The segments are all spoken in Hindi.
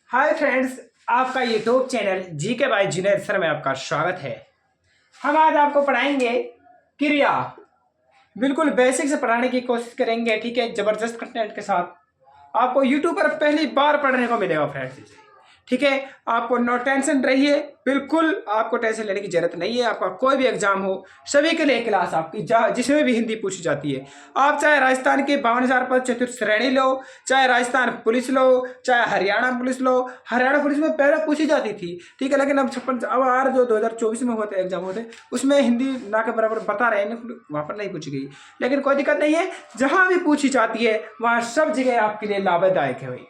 हाय फ्रेंड्स, आपका यूट्यूब चैनल जी के बाई जूनियर सर में आपका स्वागत है। हम आज आपको पढ़ाएंगे क्रिया। बिल्कुल बेसिक से पढ़ाने की कोशिश करेंगे, ठीक है, जबरदस्त कंटेंट के साथ। आपको यूट्यूब पर पहली बार पढ़ने को मिलेगा फ्रेंड्स इसे, ठीक है। आपको नो टेंशन रहिए, बिल्कुल आपको टेंशन लेने की जरूरत नहीं है। आपका कोई भी एग्जाम हो, सभी के लिए क्लास आपकी जिसमें भी हिंदी पूछी जाती है। आप चाहे राजस्थान की 52,000 पद चतुर्थ श्रेणी लो, चाहे राजस्थान पुलिस लो, चाहे हरियाणा पुलिस लो। हरियाणा पुलिस में पहले पूछी जाती थी, ठीक है, लेकिन अब आर जो 2024 में होते एग्जाम होते उसमें हिंदी ना के बराबर बता रहे हैं, वहां पर नहीं पूछी गई। लेकिन कोई दिक्कत नहीं है, जहां भी पूछी जाती है वहां सब जगह आपके लिए लाभदायक है भाई।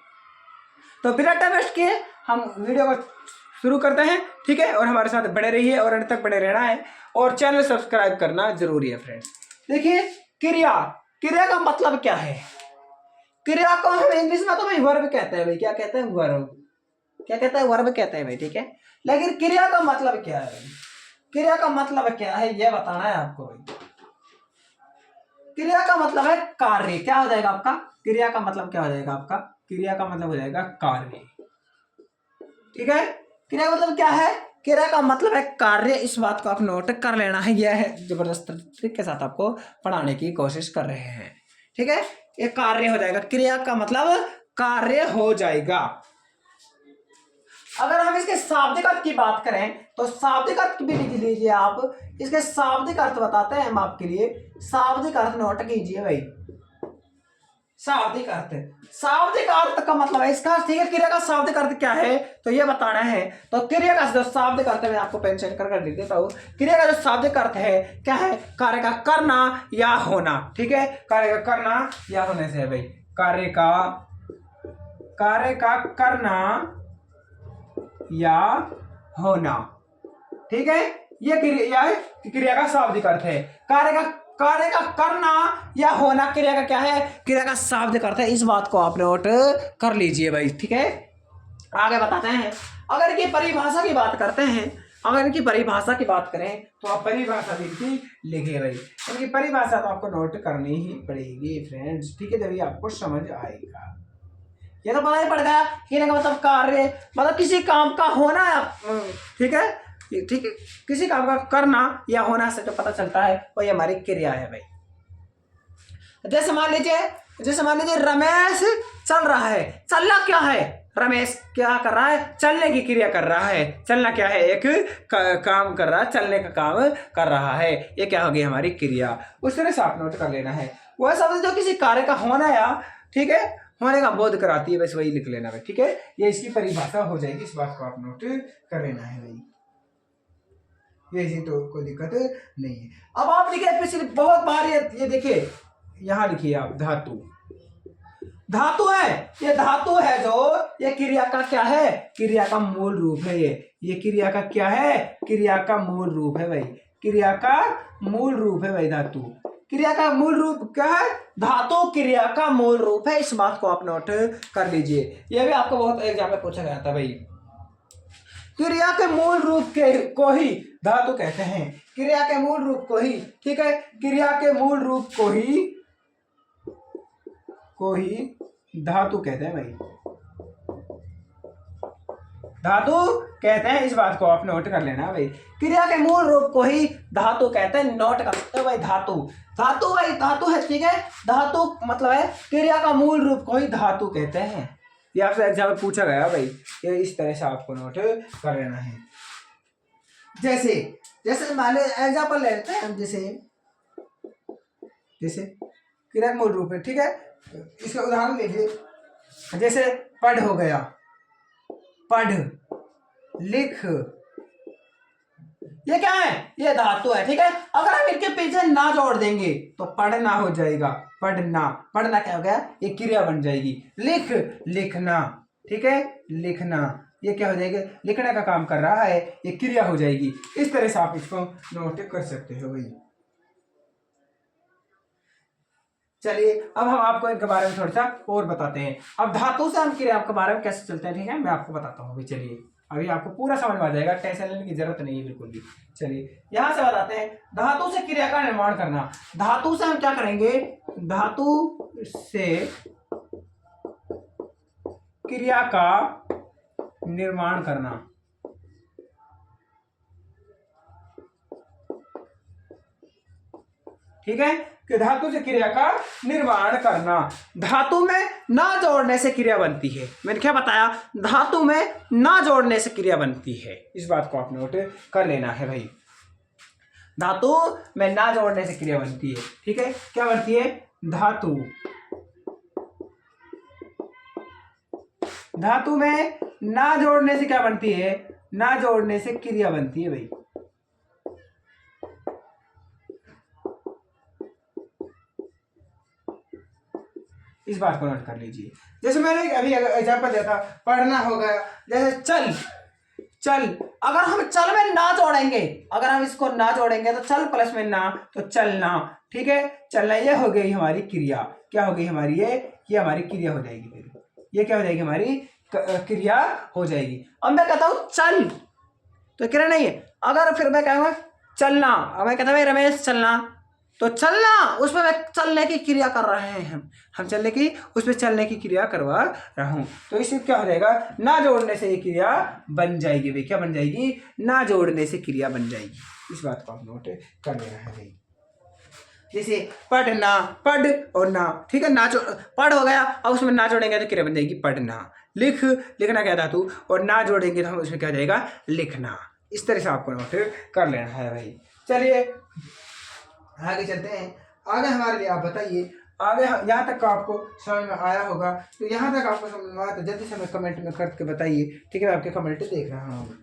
तो बिना टाइम वेस्ट किए हम वीडियो को शुरू करते हैं, ठीक है। और हमारे साथ बने रहिए और अंत तक बने रहना है, और चैनल सब्सक्राइब करना जरूरी है फ्रेंड्स। देखिए, क्रिया क्रिया का मतलब क्या है। क्रिया को हम इंग्लिश में तो भाई वर्ब कहते हैं भाई। क्या कहते हैं? वर्ब। क्या कहते हैं? वर्ब कहते हैं भाई, ठीक है। लेकिन क्रिया का मतलब क्या है? क्रिया का मतलब क्या है यह बताना है आपको भाई। क्रिया का मतलब है कार्य। क्या हो जाएगा आपका? क्रिया का मतलब क्या हो जाएगा आपका? क्रिया का मतलब हो जाएगा कार्य, ठीक है। क्रिया का मतलब क्या है? क्रिया का मतलब है कार्य। इस बात को आप नोट कर लेना है। यह है जबरदस्त तरीके के साथ आपको पढ़ाने की कोशिश कर रहे हैं, ठीक है। ये कार्य हो जाएगा। क्रिया का मतलब कार्य हो जाएगा। अगर हम इसके शाब्दिक अर्थ की बात करें तो शाब्दिक अर्थ भी लिख लीजिए आप। इसके शाब्दिक अर्थ बताते हैं हम आपके लिए। शाब्दिक अर्थ नोट कीजिए भाई। शाब्दिक अर्थ, शाब्दिक अर्थ का मतलब है इसका, ठीक है। क्रिया का शाब्दिक अर्थ क्या है तो ये बताना है। तो क्रिया का जो शाब्दिक अर्थ मैं आपको पेंशन कर लिख देता हूं। क्रिया का जो शाब्दिक अर्थ है क्या है? कार्य का करना या होना, ठीक है। कार्य का करना या होने से है भाई। कार्य का करना या होना, ठीक है। ये क्रिया का शाब्दिक अर्थ है। कार्य का करना या होना क्रिया का क्या है? क्रिया का शाब्दिक अर्थ है। इस बात को आप नोट कर लीजिए भाई, ठीक है। आगे बताते हैं। अगर इनकी परिभाषा की बात करते हैं, अगर इनकी परिभाषा की बात करें तो आप परिभाषा भी लिखे भाई। इनकी परिभाषा तो आपको नोट करनी ही पड़ेगी फ्रेंड्स, ठीक है, तभी आपको समझ आएगा। ये तो पता ही पड़ गया। क्रिया का मतलब कार्य, मतलब किसी काम का होना, ठीक है, ठीक है। किसी काम का करना या होना से जो पता चलता है वो ये हमारी क्रिया है भाई। जैसे मान लीजिए रमेश चल रहा है। चलना क्या है? रमेश क्या कर रहा है? चलने की क्रिया कर रहा है। चलना क्या है? एक काम कर रहा है, चलने का काम कर रहा है। ये क्या होगी? हमारी क्रिया। उस तरह से आप नोट कर लेना है। वह शब्द जो किसी कार्य का होना या, ठीक है, होने का बोध कराती है, बस वही लिख लेना भाई, ठीक है। ये इसकी परिभाषा हो जाएगी। इस बात को आप नोट कर लेना है भाई। ये तो कोई दिक्कत नहीं है। अब आप लिखे पिछले बहुत बार ये देखिए, यहां लिखिए आप धातु। धातु है, ये धातु है जो, ये क्रिया का क्या है? क्रिया का मूल रूप है। ये क्रिया का क्या है? क्रिया का मूल रूप है भाई। क्रिया का मूल रूप है भाई धातु। क्रिया का मूल रूप क्या है? धातु क्रिया का मूल रूप है। इस बात को आप नोट कर लीजिए। यह भी आपको बहुत एग्जाम में पूछा गया था भाई। क्रिया के मूल रूप को ही धातु कहते हैं। क्रिया के मूल रूप को ही, ठीक है, क्रिया के मूल रूप को ही धातु कहते हैं भाई। धातु कहते हैं। इस बात को आप नोट कर लेना भाई। क्रिया के मूल रूप को ही धातु कहते हैं। नोट कर सकते हो भाई। धातु भाई धातु है, ठीक है। धातु मतलब है क्रिया का मूल रूप को ही धातु कहते हैं। ये आपसे एग्जाम में पूछा गया भाई। ये इस तरह से आपको नोट कर लेना है। जैसे मान एग्जाम्पल ले लेते हैं हम। जैसे क्रिया का मूल रूप है, ठीक है। इसका उदाहरण लीजिए। जैसे पढ़ हो गया, पढ़, लिख, ये क्या है? ये धातु है, ठीक है। अगर हम इनके पीछे ना जोड़ देंगे तो पढ़ना हो जाएगा। पढ़ना क्या हो गया? ये क्रिया बन जाएगी। लिखना, ठीक है, लिखना, ये क्या हो जाएगा? लिखने का काम कर रहा है, ये क्रिया हो जाएगी। इस तरह से आप इसको नोट कर सकते हो भाई। चलिए, अब हम आपको इनके बारे में थोड़ा सा और बताते हैं। अब धातु से हम क्रिया के बारे में कैसे चलते हैं, ठीक है, मैं आपको बताता हूँ अभी। चलिए, अभी आपको पूरा समझ में आ जाएगा, टेंशन लेने की जरूरत नहीं है बिल्कुल भी। चलिए, यहां से बताते हैं। धातु से क्रिया का निर्माण करना। धातु से हम क्या करेंगे? धातु से क्रिया का निर्माण करना। ठीक है, कि धातु से क्रिया का निर्माण करना। धातु में ना जोड़ने से क्रिया बनती है। मैंने क्या बताया? धातु में ना जोड़ने से क्रिया बनती है। इस बात को आप नोट कर लेना है भाई। धातु में ना जोड़ने से क्रिया बनती है। ठीक है, क्या बनती है? धातु में ना जोड़ने से क्या बनती है? ना जोड़ने से क्रिया बनती है भाई। इस बात को नोट कर लीजिए। जैसे मैंने अभी एग्जांपल दिया था, पढ़ना हो गया। जैसे चल, अगर हम चल में ना जोड़ेंगे, अगर हम इसको ना जोड़ेंगे तो चल प्लस में ना, तो चलना। ठीक है, चलना ये हो गई हमारी क्रिया। क्या हो गई हमारी? ये हमारी क्रिया हो जाएगी। फिर ये क्या हो जाएगी? हमारी क्रिया हो जाएगी। अब मैं कहता हूं चल, तो क्रिया नहीं है। अगर फिर मैं कहूँगा चलना, अब मैं कहता हूँ रमेश चलना, तो चलना, उसमें मैं चलने की क्रिया कर रहे हैं। हम चलने की, उसमें चलने की क्रिया करवा रहा हूं। तो इससे क्या हो जाएगा? ना जोड़ने से ये क्रिया बन जाएगी भाई। क्या बन जाएगी? ना जोड़ने से क्रिया बन जाएगी। इस बात को आप नोट कर लेना है भाई। जैसे पढ़ना, पढ़ और ना। ठीक है, ना पढ़ हो गया, अब उसमें ना जोड़ेंगे तो क्रिया बन जाएगी पढ़ना। लिखना क्या धातु, और ना जोड़ेंगे तो हम उसमें क्या हो जाएगा? लिखना। इस तरह से आपको नोट कर लेना है भाई। चलिए आगे चलते हैं। आगे हमारे लिए आप बताइए, आगे यहाँ तक का आपको समझ में आया होगा? तो यहाँ तक आपको समझ में आया तो जल्दी से हमें कमेंट में करके बताइए। ठीक है, मैं आपके कमेंट देख रहा हूँ।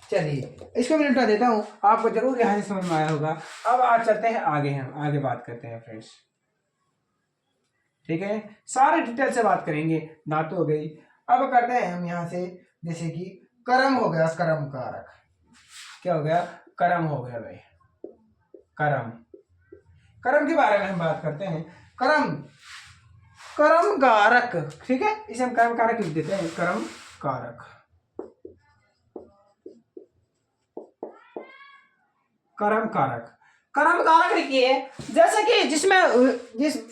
चलिए इसको मैं निपटा देता हूँ, आपको जरूर यहाँ से समझ में आया होगा। अब आज चलते हैं आगे, हम आगे बात करते हैं फ्रेंड्स। ठीक है, सारे डिटेल से बात करेंगे। धातु हो गई। अब करते हैं हम यहाँ से, जैसे कि कर्म हो गया, कर्म कारक। क्या हो गया? कर्म हो गया भाई। कर्म के बारे में हम बात करते हैं। कर्म कारक। ठीक है, इसे हम कर्म कारक लिख देते हैं। कर्म कारक, कर्म कारक लिखिए। जैसे कि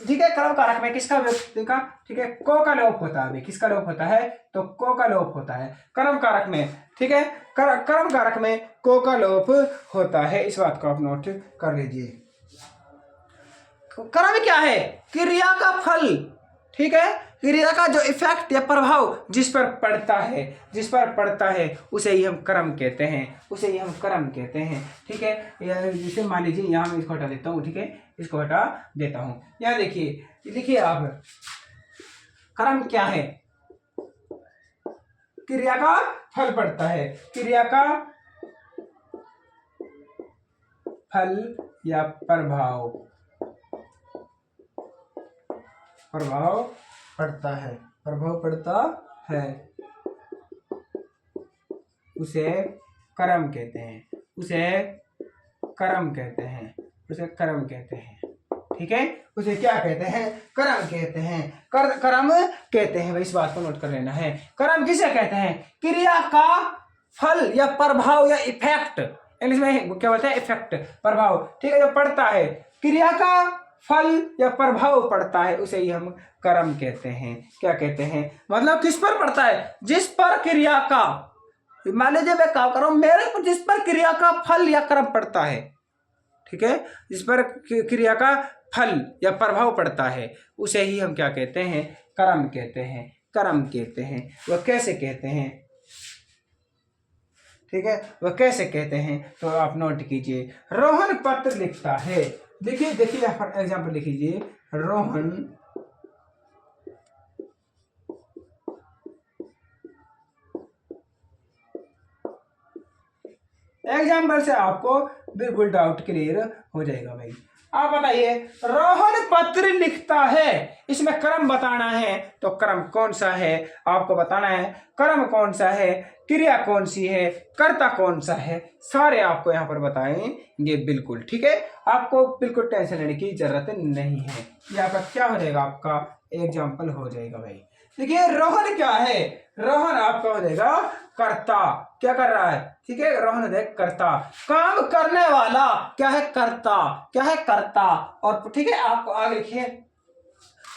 ठीक है, कर्म कारक में किसका देखा? ठीक है, को का लोप होता है। किसका लोप होता है? तो को का लोप होता है कर्म कारक में। ठीक है, कर्म कारक में को का लोप होता है। इस बात को आप नोट कर लीजिए। कर्म क्या है? क्रिया का फल। ठीक है, क्रिया का जो इफेक्ट या प्रभाव जिस पर पड़ता है उसे ही हम कर्म कहते हैं। ठीक है, जैसे मान लीजिए यहाँ मैं इसको हटा देता हूँ। ठीक है, इसको हटा देता हूँ। यहाँ लिखिए आप, कर्म क्या है? क्रिया का फल पड़ता है। क्रिया का फल या प्रभाव पड़ता है, उसे कर्म कहते हैं। ठीक है, उसे क्या कहते हैं? कर्म कहते हैं। कर्म कहते हैं। इस बात को नोट कर लेना है। कर्म किसे कहते हैं? क्रिया का फल या प्रभाव या इफेक्ट। इंग्लिश में क्या बोलते हैं? इफेक्ट, प्रभाव। ठीक है, जो पड़ता है, क्रिया का फल या प्रभाव पड़ता है, उसे ही हम कर्म कहते हैं। क्या कहते हैं? मतलब किस पर पड़ता है? जिस पर क्रिया का, मान लीजिए मैं क्या कर रहा हूं, मेरे पर जिस पर क्रिया का फल या कर्म पड़ता है। ठीक है, जिस पर क्रिया का फल या प्रभाव पड़ता है, उसे ही हम क्या कहते हैं? कर्म कहते हैं। वह कैसे कहते हैं? ठीक है, वह कैसे कहते हैं? तो आप नोट कीजिए। रोहन पत्र लिखता है। देखिए एग्जाम्पल लिख लीजिए। रोहन एग्जाम्पल से आपको बिल्कुल डाउट क्लियर हो जाएगा भाई। आप बताइए, रोहन पत्र लिखता है, इसमें कर्म बताना है, तो कर्म कौन सा है आपको बताना है। कर्म कौन सा है, क्रिया कौन सी है, कर्ता कौन सा है, सारे आपको यहाँ पर बताएंगे बिल्कुल। ठीक है, आपको बिल्कुल टेंशन लेने की जरूरत नहीं है। ये आपका क्या हो जाएगा? आपका एग्जाम्पल हो जाएगा भाई। देखिए रोहन क्या है? रोहन आपका हो जाएगा कर्ता। क्या कर रहा है, ठीक है। रोहन है कर्ता, काम करने वाला क्या है, कर्ता, क्या है, कर्ता। और ठीक है आप आगे लिखिए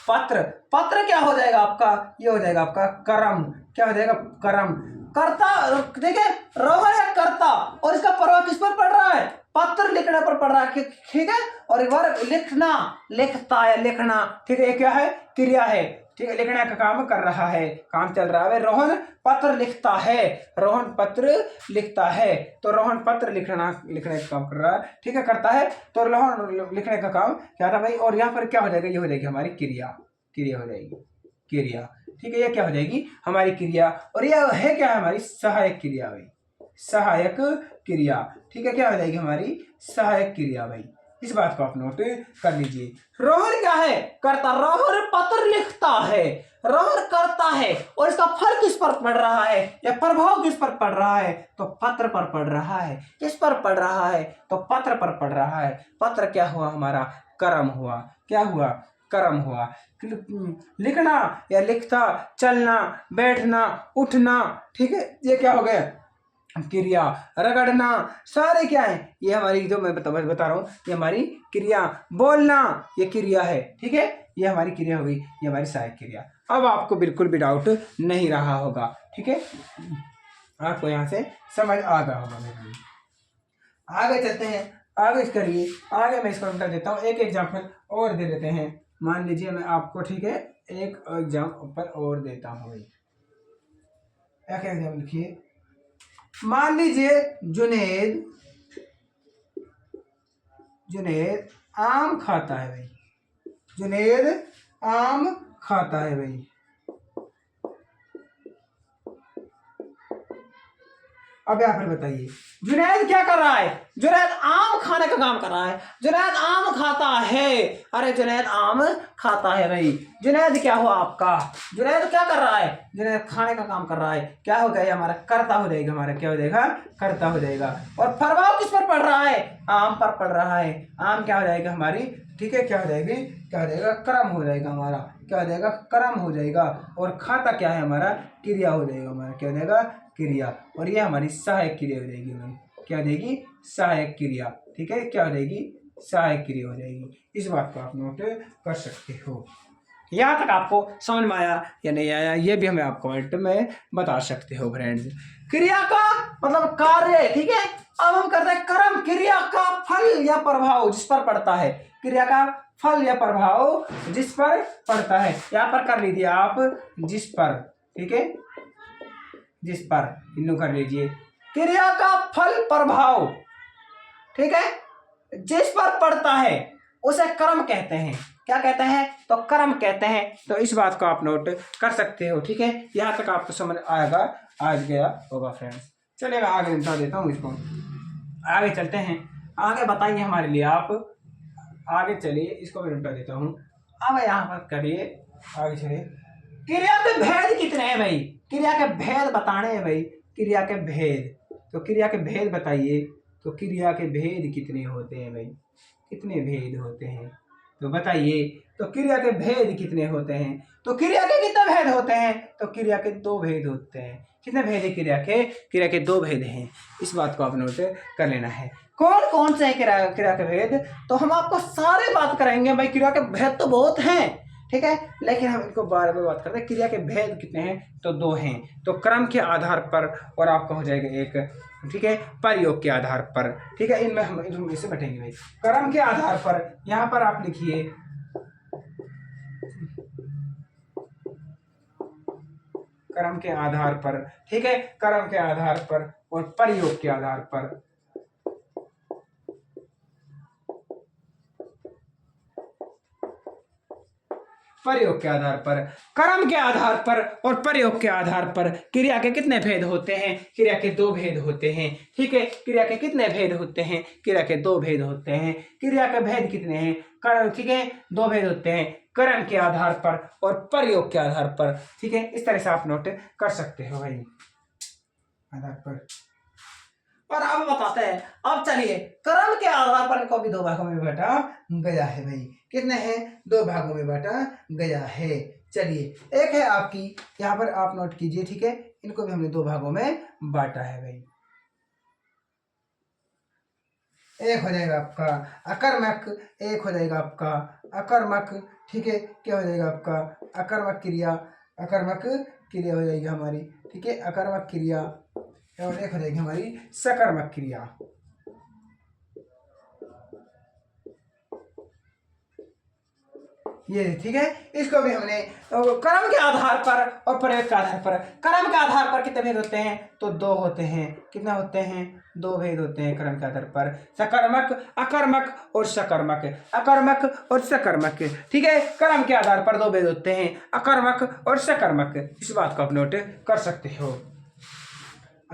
पत्र, पत्र क्या हो जाएगा आपका, ये हो जाएगा आपका कर्म, क्या हो जाएगा, कर्म। कर्ता, ठीक है, रोहन है कर्ता और इसका प्रभाव किस पर पड़ रहा है, पत्र लिखने पर पड़ रहा है, ठीक है। और एक बार लिखना, लिखता है, लिखना, ठीक है, ये क्या है, क्रिया है, ठीक है, लिखने का काम कर रहा है, काम चल रहा है। रोहन पत्र लिखता है, रोहन पत्र लिखता है, तो रोहन पत्र लिखने का काम कर रहा है, ठीक है, करता है। तो रोहन लिखने का काम क्या था भाई, और यहाँ पर क्या हो जाएगा, ये हो जाएगी हमारी क्रिया, क्रिया हो जाएगी, क्रिया, ठीक है, ये क्या हो जाएगी हमारी क्रिया। और ये है क्या, हमारी सहायक क्रिया भाई, सहायक क्रिया, ठीक है, क्या हो जाएगी हमारी सहायक क्रिया भाई। इस बात को आप नोट कर लीजिए। रोहन क्या है, करता, रोहन पत्र लिखता है, रोहन करता है, और इसका फल किस पर पड़ रहा है, या प्रभाव किस पर पड़ रहा है, तो पत्र पर पड़ रहा है। किस पर पड़ रहा है, तो पत्र पर पड़ रहा है। पत्र क्या हुआ हमारा, कर्म हुआ, क्या हुआ, कर्म हुआ। लिखना या लिखता, चलना, बैठना, उठना, ठीक है, ये क्या हो गया, क्रिया। रगड़ना, सारे क्या है, ये हमारी जो मैं बता रहा हूँ, ये हमारी क्रिया। बोलना, ये क्रिया है, ठीक है, ये हमारी क्रिया हो गई, ये हमारी सहायक क्रिया। अब आपको बिल्कुल भी डाउट नहीं रहा होगा, ठीक है, आपको यहाँ से समझ आ गया होगा। आगे चलते हैं, आगे करिए, आगे मैं इसको उत्तर देता हूँ। एक एग्जाम्पल और दे देते हैं, मान लीजिए मैं आपको, ठीक है, एक एग्जाम्पल और देता हूँ भाई। क्या एग्जाम्पल लिखिए, मान लीजिए जुनेद, जुनेद आम खाता है भाई, जुनेद आम खाता है भाई। अब यहाँ पर बताइए जुनैद क्या कर रहा है, जुनैद आम खाने का काम कर रहा है, जुनैद आम खाता है, अरे जुनैद आम खाता है भाई। जुनैद क्या हुआ आपका, जुनैद क्या कर रहा है, जुनैद खाने का काम कर रहा है, क्या हो गया हमारा, कर्ता हो जाएगा, हमारा क्या हो जाएगा, कर्ता हो जाएगा। और प्रभाव किस पर पड़ रहा है, आम पर पड़ रहा है, आम क्या हो जाएगा हमारी, ठीक है, क्या हो जाएगी, क्या हो जाएगा, कर्म हो जाएगा हमारा, क्या हो जाएगा, कर्म हो जाएगा। और खाता क्या है हमारा, क्रिया हो जाएगा हमारा, क्या हो जाएगा, क्रिया। और ये हमारी सहायक क्रिया हो जाएगी हमारी, क्या हो जाएगी, सहायक क्रिया, ठीक है, क्या हो जाएगी, सहायक क्रिया हो जाएगी। इस बात को आप नोट कर सकते हो। यहाँ तक आपको समझ में आया या नहीं आया, ये भी हमें आप कमेंट में बता सकते हो फ्रेंड्स। क्रिया का मतलब कार्य, ठीक है। अब हम करते हैं कर्म, क्रिया का फल या प्रभाव जिस पर पड़ता है, क्रिया का फल या प्रभाव जिस पर पड़ता है। यहाँ पर कर लीजिए आप, जिस पर, ठीक है, जिस पर इन्नू कर लीजिए, क्रिया का फल प्रभाव, ठीक है, जिस पर पड़ता है उसे कर्म कहते हैं। क्या कहते हैं, तो कर्म कहते हैं। तो इस बात को आप नोट कर सकते हो, ठीक है। यहाँ तक आपको समझ आएगा, आज गया होगा फ्रेंड्स। चलिए मैं आगे बता देता हूँ इसको, आगे चलते हैं, आगे बताइए हमारे लिए आप, आगे चलिए, इसको मैं बता देता हूँ। अब यहाँ पर करिए, आगे चलिए, क्रिया के भेद कितने हैं भाई, क्रिया के भेद बताने हैं भाई, क्रिया के भेद, तो क्रिया के भेद बताइए। तो क्रिया के भेद कितने होते हैं भाई, कितने भेद होते हैं, तो बताइए। तो क्रिया के भेद कितने होते हैं, तो क्रिया के कितने भेद होते हैं, तो क्रिया के 2 भेद होते हैं। कितने भेद है क्रिया के, क्रिया के 2 भेद हैं। इस बात को आप नोट कर लेना है। कौन कौन से हैं क्रिया के भेद, तो हम आपको सारे बात कराएंगे भाई। क्रिया के भेद तो बहुत हैं, ठीक है, लेकिन हम इनको बार बार बात करते हैं। क्रिया के भेद कितने हैं, तो 2 हैं। तो क्रम के आधार पर, और आपका हो जाएगा एक, ठीक है, प्रयोग के आधार पर, ठीक है। इनमें हम इससे बैठेंगे भाई, क्रम के आधार पर। यहाँ पर आप लिखिए, क्रम के आधार पर, ठीक है, क्रम के आधार पर और प्रयोग के आधार पर। प्रयोग के आधार पर, कर्म के आधार पर और प्रयोग के आधार पर क्रिया के कितने भेद होते हैं, क्रिया के 2 भेद होते हैं, ठीक है। क्रिया के कितने भेद होते हैं, क्रिया के 2 भेद होते हैं। क्रिया के भेद कितने हैं, ठीक है, 2 भेद होते हैं, कर्म के आधार पर और प्रयोग के आधार पर, ठीक है। इस तरह से आप नोट कर सकते हो भाई, आधार पर। और अब बताते हैं, अब चलिए, कर्म के आधार पर इनको भी 2 भागों में बांटा गया है भाई। कितने हैं, 2 भागों में बांटा गया है। चलिए, एक है आपकी, यहाँ पर आप नोट कीजिए, ठीक है, इनको भी हमने दो भागों में बांटा है भाई। एक हो जाएगा आपका अकर्मक, एक हो जाएगा आपका अकर्मक। ठीक है, क्या हो जाएगा आपका अकर्मक क्रिया, अकर्मक क्रिया हो जाएगी हमारी। ठीक है, अकर्मक क्रिया, और एक हो जाएगी हमारी सकर्मक क्रिया। ये ठीक है, इसको भी हमने क्रम के आधार पर और प्रयोग के आधार पर, क्रम के आधार पर कितने भेद होते हैं, तो दो होते हैं। कितना होते हैं, दो भेद होते हैं क्रम के आधार पर, सकर्मक, अकर्मक और सकर्मक, अकर्मक और सकर्मक। ठीक है, क्रम के आधार पर दो भेद होते हैं, अकर्मक और सकर्मक। इस बात को आप नोट कर सकते हो।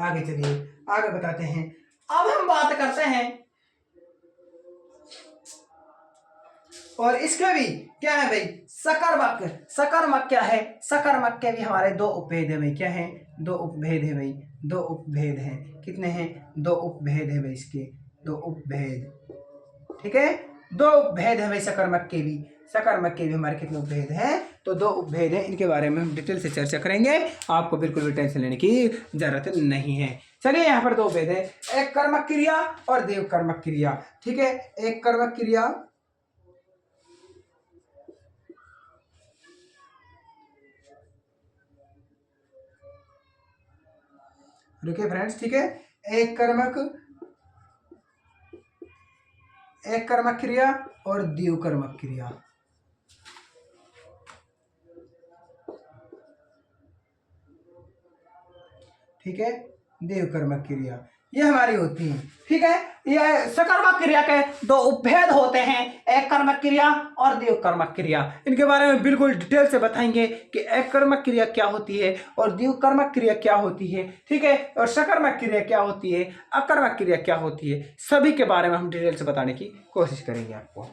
आगे चलिए, आगे बताते हैं। अब हम बात करते हैं, और इसके भी क्या है भाई, सकर्मक। सकर्मक क्या है, सकर्मक के भी हमारे दो उपभेद है भाई। क्या है, दो उपभेद है भाई, दो उपभेद हैं। कितने हैं, दो उपभेद है भाई, इसके दो उपभेद। ठीक है, दो उपभेद है भाई सकर्मक के भी। सकर्मक के भी हमारे कितने उपभेद हैं, तो दो उपभेद हैं। इनके बारे में हम डिटेल से चर्चा करेंगे, आपको बिल्कुल भी टेंशन लेने की जरूरत नहीं है। चलिए, यहाँ पर दो भेद है, एक कर्मक क्रिया और देव कर्मक क्रिया। ठीक है, एक कर्मक क्रिया, रुकिए फ्रेंड्स। ठीक है, एक कर्मक, एक कर्मक क्रिया और द्विव कर्मक क्रिया। ठीक है, देव कर्मक क्रिया ये हमारी होती है। ठीक है, ये सकर्मक क्रिया के दो उपभेद होते हैं, एक कर्मक क्रिया और देव कर्मक क्रिया। इनके बारे में बिल्कुल डिटेल से बताएंगे कि एक कर्मक क्रिया क्या होती है और देव कर्मक क्रिया क्या होती है। ठीक है, और सकर्मक क्रिया क्या होती है, अकर्मक क्रिया क्या होती है, सभी के बारे में हम डिटेल से बताने की कोशिश करेंगे आपको।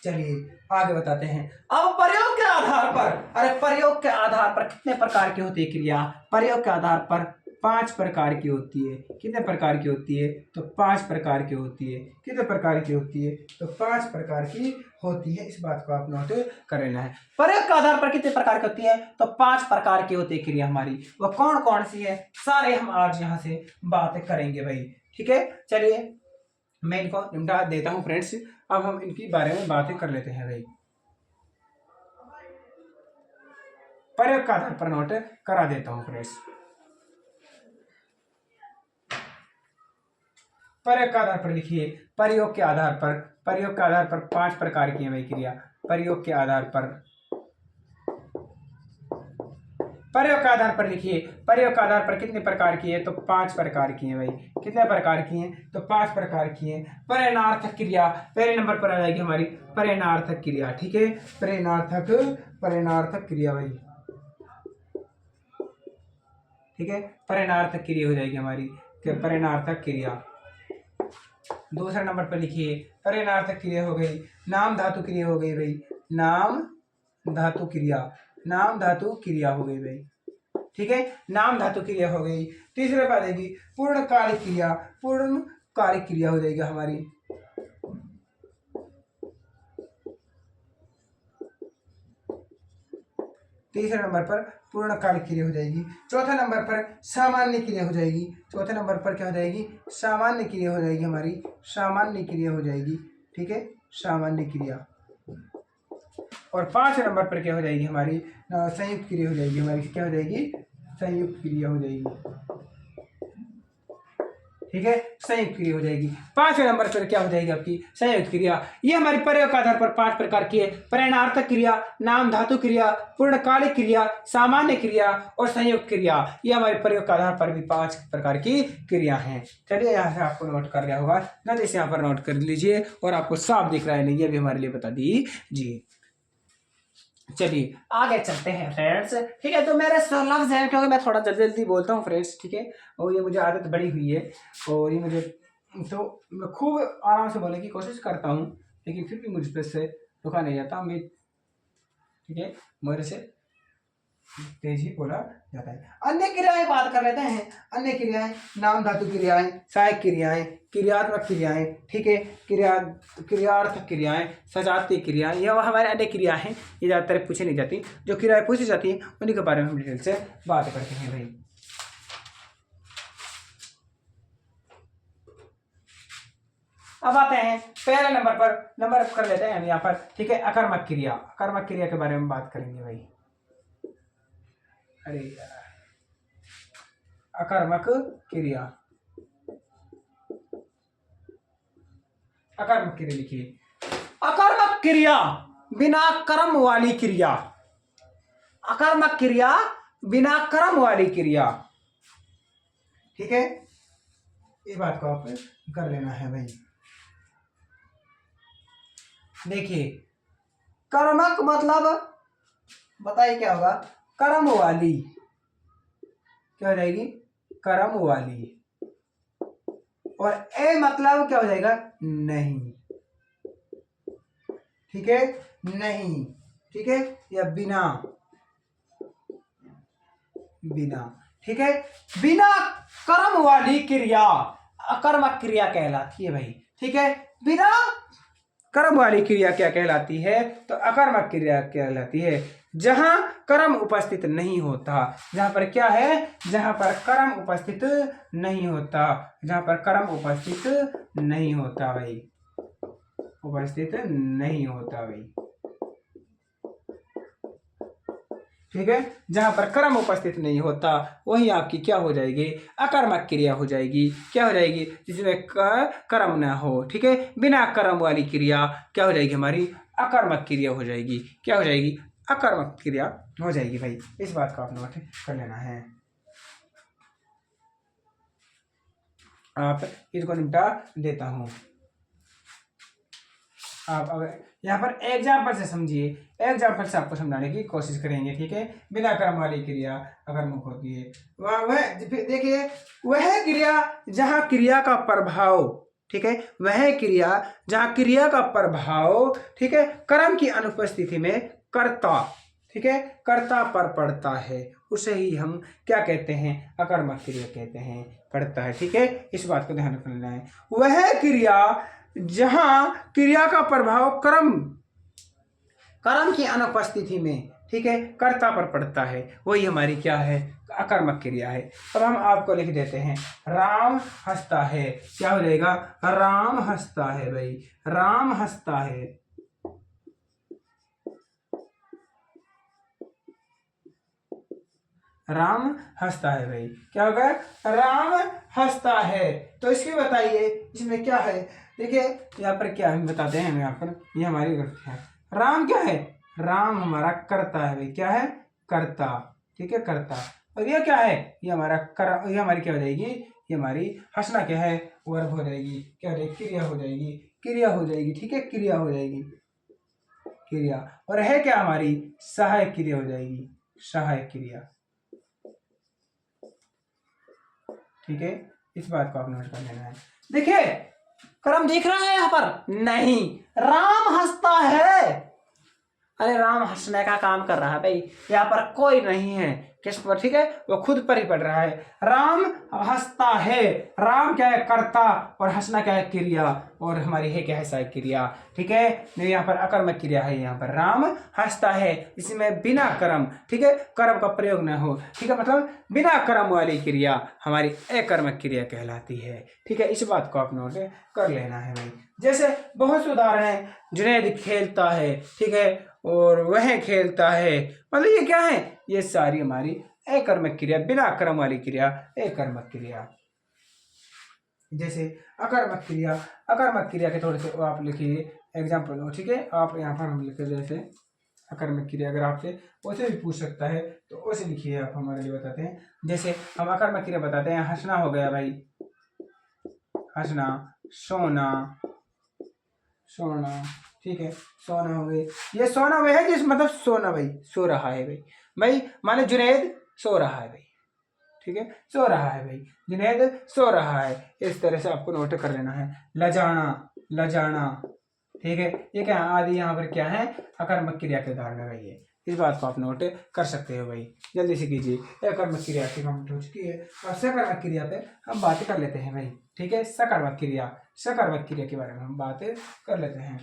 चलिए आगे बताते हैं। अब प्रयोग के आधार पर, अरे प्रयोग के आधार पर कितने प्रकार की होती है क्रिया, प्रयोग के आधार पर 5 प्रकार की होती है। कितने प्रकार की होती है, तो 5 प्रकार की होती है। कितने प्रकार की होती है, तो 5 प्रकार की होती है। इस बात को आप नोट कर लेना है। प्रयोग के आधार पर कितने प्रकार की होती है, तो 5 प्रकार की होती है क्रिया हमारी। वो कौन कौन सी है, सारे हम आज यहाँ से बातें करेंगे भाई। ठीक है, चलिए मैं इनको निपटा देता हूँ फ्रेंड्स। अब हम इनके बारे में बातें कर लेते हैं भाई। प्रयोग का आधार पर नोट करा देता हूँ फ्रेंड्स। प्रयोग के आधार पर लिखिए, प्रयोग के आधार पर, प्रयोग के आधार पर 5 प्रकार की है भाई क्रिया। प्रयोग के आधार पर, प्रयोग के आधार पर लिखिए, प्रयोग के आधार पर कितने प्रकार की है, तो 5 प्रकार की है भाई। कितने प्रकार की हैं, तो 5 प्रकार की हैं। परिणार्थक क्रिया पहले नंबर पर आ जाएगी हमारी, परिणार्थक क्रिया। ठीक है, परिणार्थक, परिणार्थक क्रिया भाई। ठीक है, परिणार्थक क्रिया हो जाएगी हमारी, परिणार्थक क्रिया। दूसरे नंबर पर लिखिए, परिणार्थक क्रिया हो गई, नाम धातु क्रिया हो गई भाई, नाम धातु क्रिया, नाम धातु क्रिया हो गई भाई। ठीक है, नाम धातु क्रिया हो गई। तीसरे पर आ जाएगी पूर्ण कार्य क्रिया, पूर्ण कार्य क्रिया हो जाएगी हमारी। तीसरे नंबर पर पूर्ण कार्य क्रिया हो जाएगी। चौथे नंबर पर सामान्य क्रिया हो जाएगी। चौथे नंबर पर क्या हो जाएगी, सामान्य क्रिया हो जाएगी हमारी, सामान्य क्रिया हो जाएगी। ठीक है, सामान्य क्रिया। और 5 नंबर पर क्या हो जाएगी हमारी, संयुक्त क्रिया हो जाएगी हमारी। क्या हो जाएगी, संयुक्त क्रिया हो जाएगी। ठीक है, संयुक्त क्रिया हो जाएगी। 5वें नंबर पर क्या हो जाएगी आपकी, संयुक्त क्रिया। ये हमारी प्रयोग के आधार पर 5 प्रकार की है, परिणार्थक क्रिया, नाम धातु क्रिया, पूर्णकालिक क्रिया, सामान्य क्रिया और संयुक्त क्रिया। ये हमारे प्रयोग के आधार पर भी 5 प्रकार की क्रिया हैं। चलिए यहाँ से आपको नोट कर लिया होगा ना, जैसे यहाँ पर नोट कर लीजिए और आपको साफ दिख रहा है नहीं, ये भी हमारे लिए बता दीजिए। चलिए आगे चलते हैं फ्रेंड्स। ठीक है, तो मेरे लफ्ज हैं क्योंकि मैं थोड़ा जल्दी जल्दी बोलता हूँ फ्रेंड्स। ठीक है, और ये मुझे आदत बड़ी हुई है, और ये मुझे, तो मैं खूब आराम से बोलने की कोशिश करता हूँ, लेकिन फिर भी मुझ पर से रुका नहीं जाता मैं। ठीक है, मेरे से तेज ही बोला जाता है। अन्य क्रियाएं बात कर लेते हैं। अन्य क्रियाएं, नाम धातु क्रियाएं, सहायक क्रियाएं। क्रियात्मक क्रियाएं, ठीक है, क्रियार्थक क्रियाएं, सजातीय क्रियाएं, यह हमारे अन्य क्रिया हैं, ये ज़्यादातर पूछी नहीं जाती। जो क्रियाएं पूछी जाती हैं उन्हीं के बारे में हम डिटेल से बात करते हैं भाई। अब आते हैं पहले नंबर पर, नंबर कर लेते हैं हम यहाँ पर, ठीक है, अकर्मक क्रिया। अकर्मक क्रिया के बारे में बात करेंगे भाई। अरे यार, अकर्मक क्रिया, अकर्मक क्रिया लिखिए। अकर्मक क्रिया बिना कर्म वाली क्रिया, अकर्मक क्रिया बिना कर्म वाली क्रिया, ठीक है, इस बात को आप कर लेना है भाई। देखिए, कर्मक मतलब बताइए क्या होगा, कर्म वाली, क्या हो जाएगी, कर्म वाली, और ए मतलब क्या हो जाएगा, नहीं, ठीक है, नहीं, ठीक है, या बिना, बिना, ठीक है, बिना कर्म वाली क्रिया अकर्मक क्रिया कहलाती है भाई, ठीक है। बिना कर्म वाली क्रिया क्या कहलाती है, तो अकर्मक क्रिया कहलाती है। जहां कर्म उपस्थित नहीं होता, जहां पर क्या है, जहां पर कर्म उपस्थित नहीं होता, जहां पर कर्म उपस्थित नहीं होता भाई, उपस्थित नहीं होता भाई, ठीक है, जहां पर कर्म उपस्थित नहीं होता वही आपकी क्या हो जाएगी, अकर्मक क्रिया हो जाएगी। क्या हो जाएगी, जिसमें कर्म ना हो, ठीक है, बिना कर्म वाली क्रिया क्या हो जाएगी, हमारी अकर्मक क्रिया हो जाएगी। क्या हो जाएगी, अकर्मक क्रिया हो जाएगी भाई। इस बात को आप नोट कर लेना है। आप इसको निपटा देता हूं। आप अगर यहाँ पर एग्जाम्पल से समझिए, एग्जाम्पल से आपको समझाने की कोशिश करेंगे, ठीक है। बिना कर्म वाली क्रिया अकर्मक होती है, वह देखिए, वह क्रिया जहाँ क्रिया का प्रभाव, ठीक है, वह क्रिया जहाँ क्रिया का प्रभाव, ठीक है, कर्म की अनुपस्थिति में कर्ता, ठीक है, कर्ता पर पड़ता है, उसे ही हम क्या कहते हैं, अकर्मक क्रिया कहते हैं, पड़ता है, ठीक है। इस बात को ध्यान रखना है। वह क्रिया जहां क्रिया का प्रभाव कर्म की अनुपस्थिति में, ठीक है, कर्ता पर पड़ता है, वही हमारी क्या है, अकर्मक क्रिया है। अब हम आपको लिख देते हैं, राम हंसता है, क्या हो जाएगा, राम हंसता है भाई, राम हंसता है, राम हंसता है भाई, क्या होगा, राम हंसता है। तो इसकी बताइए, इसमें क्या है, देखिए यहाँ पर क्या हम बताते हैं, यहाँ पर ये हमारी है, राम क्या है, राम हमारा कर्ता है भाई, क्या है, कर्ता, ठीक है, कर्ता। और ये क्या है, ये हमारा कर, ये हमारी क्या हो जाएगी, ये हमारी हंसना क्या है, वर्ब हो जाएगी, क्या हो जाएगी, क्रिया हो जाएगी, क्रिया हो जाएगी, ठीक है, क्रिया हो जाएगी, क्रिया। और है क्या, हमारी सहायक क्रिया हो जाएगी, सहायक क्रिया, ठीक है। इस बात को आप नोट कर लेना है। देखिए, कर्म दिख रहा है यहाँ पर, नहीं, राम हंसता है, अरे राम हंसने का काम कर रहा है भाई, यहाँ पर कोई नहीं है, किस पर, ठीक है, वो खुद पर ही पड़ रहा है। राम हंसता है, राम क्या है, कर्ता, और हंसना क्या है, क्रिया, और हमारी है क्या है, सहायक क्रिया, ठीक है। यहाँ पर अकर्मक क्रिया है, यहाँ पर राम हंसता है, इसमें बिना कर्म, ठीक है, कर्म का प्रयोग न हो, ठीक है, मतलब बिना कर्म वाली क्रिया हमारी अकर्मक क्रिया कहलाती है, ठीक है। इस बात को आप नोट कर लेना है भाई। जैसे बहुत से उदाहरण है, जुनैद खेलता है, ठीक है, और वह खेलता है, मतलब ये क्या है, ये सारी हमारी अकर्मक क्रिया, बिना कर्म वाली क्रिया अकर्मक क्रिया। जैसे अकर्मक क्रिया, अकर्मक क्रिया के थोड़े से आप लिखिए एग्जाम्पल, ठीक है, आप यहाँ पर हम लिखे, जैसे अकर्मक क्रिया अगर आपसे वैसे भी पूछ सकता है तो वैसे लिखिए, आप हमारे लिए बताते हैं। जैसे हम अकर्मक क्रिया बताते हैं, हंसना हो गया भाई, हंसना, सोना, सोना, ठीक है, सोना हो गई, ये सोना वह है जिस मतलब सोना भाई, सो रहा है भाई, भाई माने जुनैद सो रहा है भाई, ठीक है, सो रहा है भाई, जुनैद सो रहा है, इस तरह से आपको नोट कर लेना है। लजाना, लजाना, ठीक है, ये क्या आदि यहाँ पर क्या है, अकर्मक क्रिया के उदाहरण है भाई, इस बात को आप नोट कर सकते हो भाई, जल्दी से कीजिए। अकर्मक क्रिया की कंप्लीट हो चुकी है, और सकर्मक क्रिया पे हम बात कर लेते हैं भाई। ठीक है, सकर्मक क्रिया। सकर्मक क्रिया के बारे में हम बात कर लेते हैं।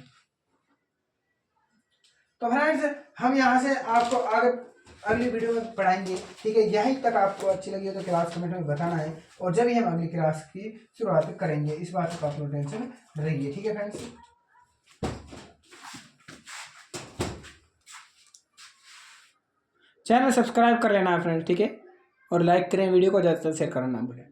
तो फ्रेंड्स हम यहाँ से आपको आगे अगली वीडियो में पढ़ाएंगे, ठीक है। यहीं तक आपको अच्छी लगी हो तो क्लास कमेंट में बताना है, और जब भी हम अगली क्लास की शुरुआत करेंगे इस बात का आप लोग टेंशन रहिए, ठीक है फ्रेंड्स। चैनल सब्सक्राइब कर लेना फ्रेंड्स, ठीक है, और लाइक करें वीडियो को, ज़्यादा से ज़्यादा शेयर करना ना भूलें।